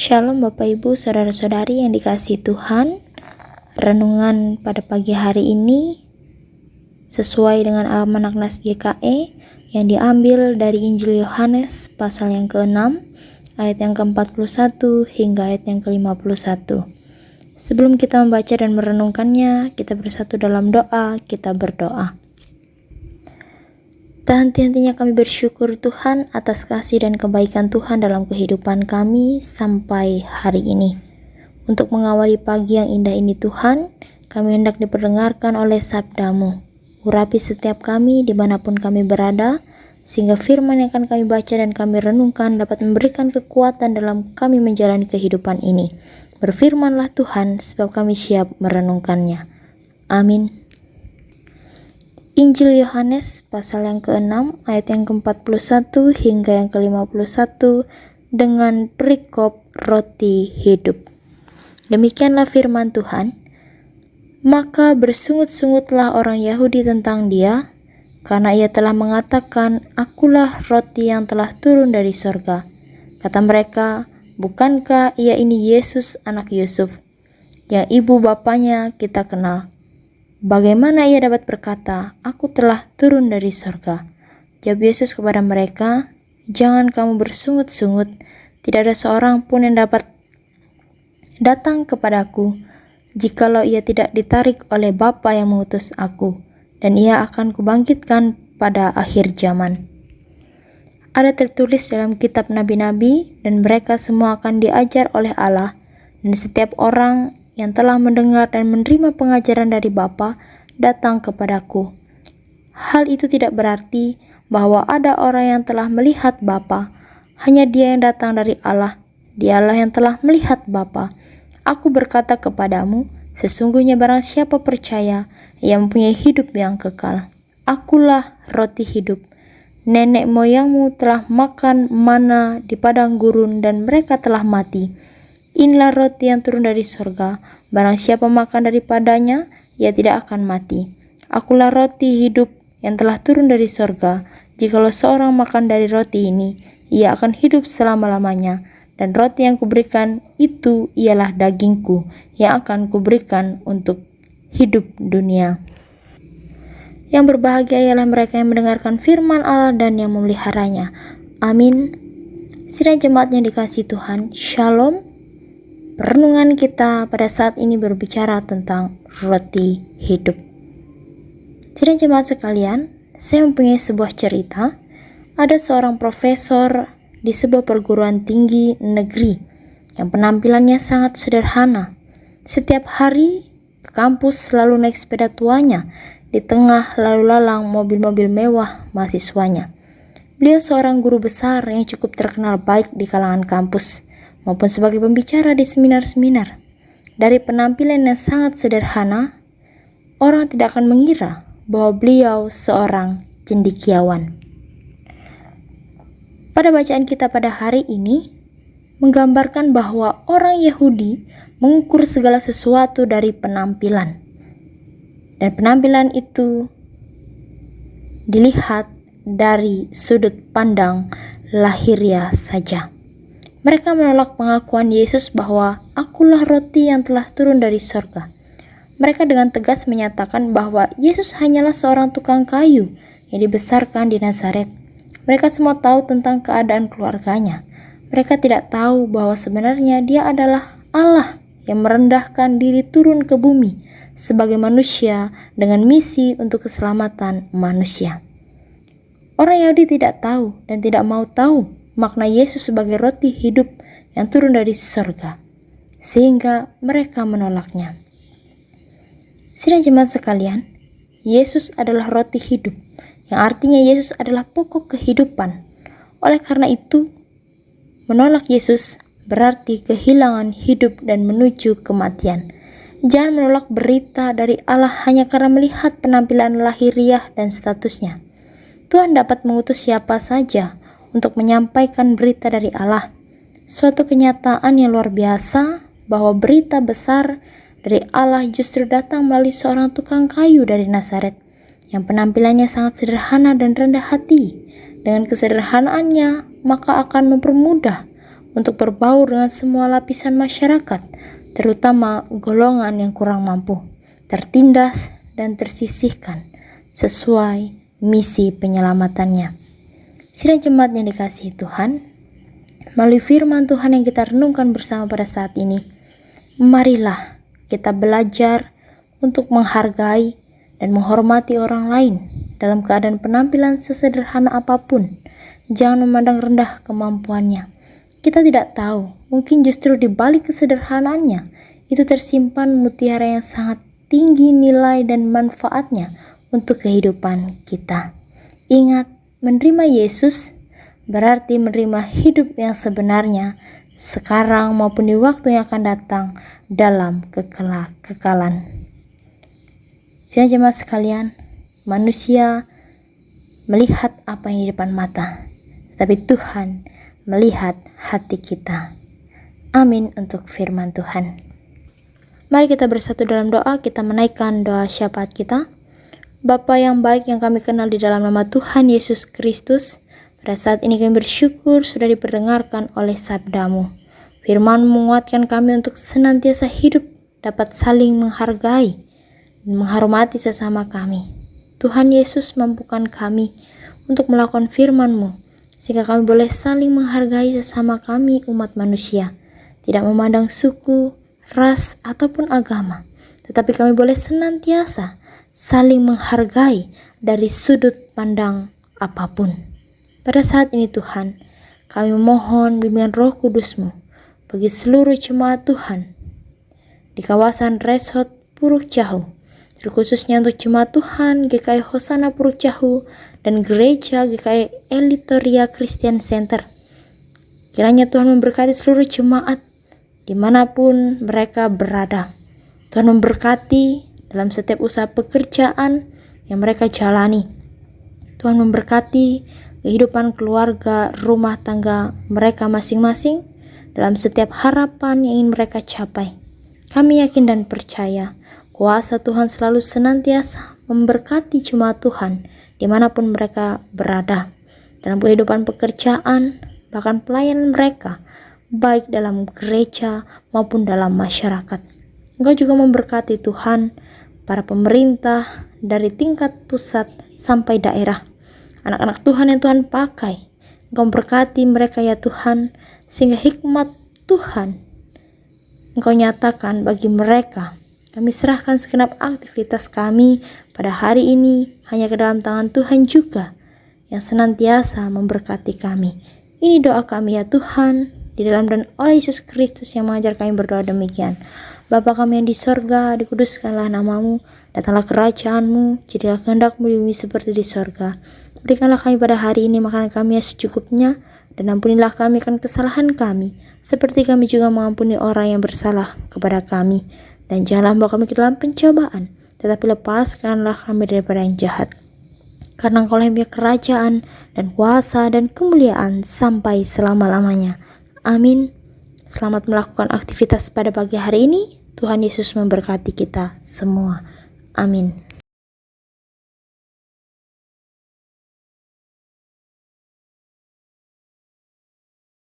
Shalom Bapak Ibu Saudara-saudari yang dikasihi Tuhan. Renungan pada pagi hari ini sesuai dengan Almanak Nas GKE yang diambil dari Injil Yohanes pasal yang ke-6 ayat yang ke-41 hingga ayat yang ke-51. Sebelum kita membaca dan merenungkannya, kita bersatu dalam doa. Kita berdoa. Tak henti-hentinya kami bersyukur Tuhan atas kasih dan kebaikan Tuhan dalam kehidupan kami sampai hari ini. Untuk mengawali pagi yang indah ini Tuhan, kami hendak diperdengarkan oleh sabda-Mu. Urapi setiap kami dimanapun kami berada, sehingga firman yang akan kami baca dan kami renungkan dapat memberikan kekuatan dalam kami menjalani kehidupan ini. Berfirmanlah Tuhan, sebab kami siap merenungkannya. Amin. Injil Yohanes pasal yang ke-6 ayat yang ke-41 hingga yang ke-51 dengan perikop roti hidup. Demikianlah firman Tuhan. Maka bersungut-sungutlah orang Yahudi tentang Dia, karena Ia telah mengatakan, Akulah roti yang telah turun dari sorga. Kata mereka, bukankah Ia ini Yesus anak Yusuf, yang ibu bapanya kita kenal? Bagaimana Ia dapat berkata, Aku telah turun dari sorga? Jawab Yesus kepada mereka, Jangan kamu bersungut-sungut, tidak ada seorang pun yang dapat datang kepadaku, jikalau ia tidak ditarik oleh Bapa yang mengutus aku, dan Ia akan kubangkitkan pada akhir zaman. Ada tertulis dalam kitab nabi-nabi, dan mereka semua akan diajar oleh Allah, dan setiap orang yang telah mendengar dan menerima pengajaran dari Bapa datang kepadaku. Hal itu tidak berarti bahwa ada orang yang telah melihat Bapa, hanya Dia yang datang dari Allah. Dialah yang telah melihat Bapa. Aku berkata kepadamu, sesungguhnya barang siapa percaya, ia mempunyai hidup yang kekal. Akulah roti hidup. Nenek moyangmu telah makan mana di padang gurun dan mereka telah mati. Inilah roti yang turun dari sorga. Barang siapa makan daripadanya, ia tidak akan mati. Akulah roti hidup yang telah turun dari sorga. Jikalau seorang makan dari roti ini, ia akan hidup selama-lamanya. Dan roti yang kuberikan itu ialah dagingku yang akan kuberikan untuk hidup dunia. Yang berbahagia ialah mereka yang mendengarkan firman Allah dan yang memeliharanya. Amin. Sidang jemaat yang dikasihi Tuhan, Shalom. Renungan kita pada saat ini berbicara tentang roti hidup. Sidang jemaat sekalian, saya mempunyai sebuah cerita. Ada seorang profesor di sebuah perguruan tinggi negeri yang penampilannya sangat sederhana. Setiap hari ke kampus selalu naik sepeda tuanya, di tengah lalu lalang mobil-mobil mewah mahasiswanya. Beliau seorang guru besar yang cukup terkenal baik di kalangan kampus, maupun sebagai pembicara di seminar-seminar. Dari penampilan yang sangat sederhana, orang tidak akan mengira bahwa beliau seorang cendekiawan. Pada bacaan kita pada hari ini, menggambarkan bahwa orang Yahudi mengukur segala sesuatu dari penampilan. Dan penampilan itu dilihat dari sudut pandang lahiriah saja. Mereka menolak pengakuan Yesus bahwa akulah roti yang telah turun dari sorga. Mereka dengan tegas menyatakan bahwa Yesus hanyalah seorang tukang kayu yang dibesarkan di Nazaret. Mereka semua tahu tentang keadaan keluarganya. Mereka tidak tahu bahwa sebenarnya Dia adalah Allah yang merendahkan diri turun ke bumi sebagai manusia dengan misi untuk keselamatan manusia. Orang Yahudi tidak tahu dan tidak mau tahu makna Yesus sebagai roti hidup yang turun dari sorga, sehingga mereka menolaknya. Sidang jemaat sekalian, Yesus adalah roti hidup, yang artinya Yesus adalah pokok kehidupan. Oleh karena itu, menolak Yesus berarti kehilangan hidup dan menuju kematian. Jangan menolak berita dari Allah hanya karena melihat penampilan lahiriah dan statusnya. Tuhan dapat mengutus siapa saja untuk menyampaikan berita dari Allah. Suatu kenyataan yang luar biasa bahwa berita besar dari Allah justru datang melalui seorang tukang kayu dari Nazaret yang penampilannya sangat sederhana dan rendah hati. Dengan kesederhanaannya, maka akan mempermudah untuk berbaur dengan semua lapisan masyarakat, terutama golongan yang kurang mampu, tertindas dan tersisihkan sesuai misi penyelamatannya. Sidang jemaat yang dikasihi Tuhan, melalui firman Tuhan yang kita renungkan bersama pada saat ini, marilah kita belajar untuk menghargai dan menghormati orang lain dalam keadaan penampilan sesederhana apapun. Jangan memandang rendah kemampuannya. Kita tidak tahu, mungkin justru di balik kesederhanaannya itu tersimpan mutiara yang sangat tinggi nilai dan manfaatnya untuk kehidupan kita. Ingat, menerima Yesus berarti menerima hidup yang sebenarnya sekarang maupun di waktu yang akan datang dalam kekalan. Sidang jemaat sekalian, manusia melihat apa yang di depan mata, tapi Tuhan melihat hati kita. Amin untuk firman Tuhan. Mari kita bersatu dalam doa, kita menaikkan doa syafaat kita. Bapa yang baik yang kami kenal di dalam nama Tuhan Yesus Kristus, pada saat ini kami bersyukur sudah diperdengarkan oleh sabda-Mu. Firman menguatkan kami untuk senantiasa hidup dapat saling menghargai dan menghormati sesama kami. Tuhan Yesus mampukan kami untuk melakukan firman-Mu, sehingga kami boleh saling menghargai sesama kami umat manusia, tidak memandang suku, ras, ataupun agama, tetapi kami boleh senantiasa saling menghargai dari sudut pandang apapun. Pada saat ini Tuhan, kami memohon bimbingan Roh Kudus-Mu bagi seluruh jemaat Tuhan di kawasan Resort Puruk Jahu, terkhususnya untuk jemaat Tuhan GKI Hosana Puruk Jahu dan gereja GKI Elitoria Christian Center. Kiranya Tuhan memberkati seluruh jemaat dimanapun mereka berada. Tuhan memberkati dalam setiap usaha pekerjaan yang mereka jalani. Tuhan memberkati kehidupan keluarga, rumah tangga mereka masing-masing dalam setiap harapan yang ingin mereka capai. Kami yakin dan percaya kuasa Tuhan selalu senantiasa memberkati jemaat Tuhan dimanapun mereka berada, dalam kehidupan pekerjaan, bahkan pelayanan mereka, baik dalam gereja maupun dalam masyarakat. Engkau juga memberkati Tuhan para pemerintah dari tingkat pusat sampai daerah, anak-anak Tuhan yang Tuhan pakai. Engkau berkati mereka ya Tuhan, sehingga hikmat Tuhan Engkau nyatakan bagi mereka. Kami serahkan segenap aktivitas kami pada hari ini hanya ke dalam tangan Tuhan juga, yang senantiasa memberkati kami. Ini doa kami ya Tuhan, di dalam dan oleh Yesus Kristus yang mengajar kami berdoa demikian. Bapa kami yang di sorga, dikuduskanlah nama-Mu, datanglah kerajaan-Mu, jadilah kehendak-Mu di bumi seperti di sorga. Berikanlah kami pada hari ini makanan kami yang secukupnya, dan ampunilah kami akan kesalahan kami, seperti kami juga mengampuni orang yang bersalah kepada kami. Dan janganlah membawa kami ke dalam pencobaan, tetapi lepaskanlah kami daripada yang jahat. Karena Engkau yang punya kerajaan dan kuasa dan kemuliaan sampai selama-lamanya. Amin. Selamat melakukan aktivitas pada pagi hari ini. Tuhan Yesus memberkati kita semua. Amin.